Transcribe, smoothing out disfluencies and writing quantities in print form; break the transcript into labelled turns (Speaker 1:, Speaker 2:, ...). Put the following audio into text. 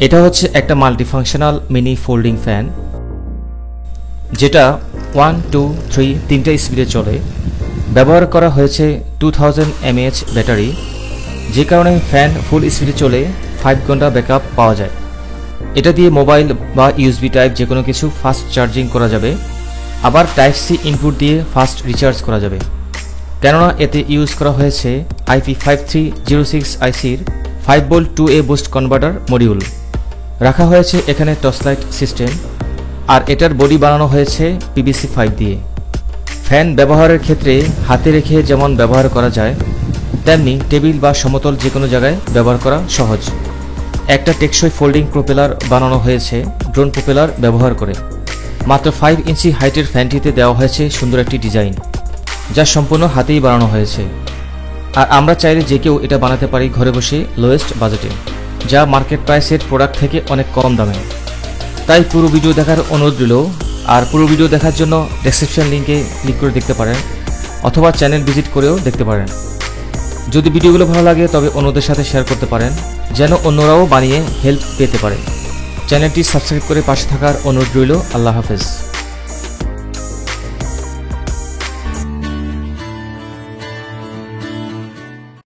Speaker 1: এটা হচ্ছে একটা মাল্টিফাংশনাল মিনি ফোল্ডিং ফ্যান, যেটা 1, 2, 3 তিনটা স্পিডে চলে। ব্যবহার করা হয়েছে 2000 mAh ব্যাটারি, যে কারণে ফ্যান ফুল স্পিডে চলে 5 ঘন্টা ব্যাকআপ পাওয়া যায়। এটা দিয়ে মোবাইল বা ইউএসবি টাইপ যে কোনো কিছু ফাস্ট চার্জিং করা যাবে, আবার টাইপ সি ইনপুট দিয়ে ফাস্ট রিচার্জ করা যাবে, কেননা এতে ইউজ করা হয়েছে IP5306 আইসির 5V 2A boost converter module. রাখা হয়েছে এখানে টর্চ লাইট সিস্টেম, আর এটার বডি বানানো হয়েছে PVC 5 দিয়ে। ফ্যান ব্যবহারের ক্ষেত্রে হাতে রেখে যেমন ব্যবহার করা যায়, তেমনি টেবিল বা সমতল যে কোনো জায়গায় ব্যবহার করা সহজ। একটা টেকসই ফোল্ডিং প্রোপেলার বানানো হয়েছে ড্রোন প্রোপেলার ব্যবহার করে। মাত্র 5 ইঞ্চি হাইটের ফ্যানটিতে দেওয়া হয়েছে সুন্দর একটি ডিজাইন, যা সম্পূর্ণ হাতেই বানানো হয়েছে। আর আমরা চাইলে যে কেউ এটা বানাতে পারি ঘরে বসে লোয়েস্ট বাজেটে, যা মার্কেট প্রাইসের প্রোডাক্ট থেকে অনেক কম দামে। তাই পুরো ভিডিও দেখার অনুরোধ রইল। আর পুরো ভিডিও দেখার জন্য ডেসক্রিপশন লিঙ্কে ক্লিক করে দেখতে পারেন, অথবা চ্যানেল ভিজিট করেও দেখতে পারেন। যদি ভিডিওগুলো ভালো লাগে তবে অন্যদের সাথে শেয়ার করতে পারেন, যেন অন্যরাও বানিয়ে হেল্প পেতে পারে। চ্যানেলটি সাবস্ক্রাইব করে পাশে থাকার অনুরোধ রইল। আল্লাহ হাফেজ।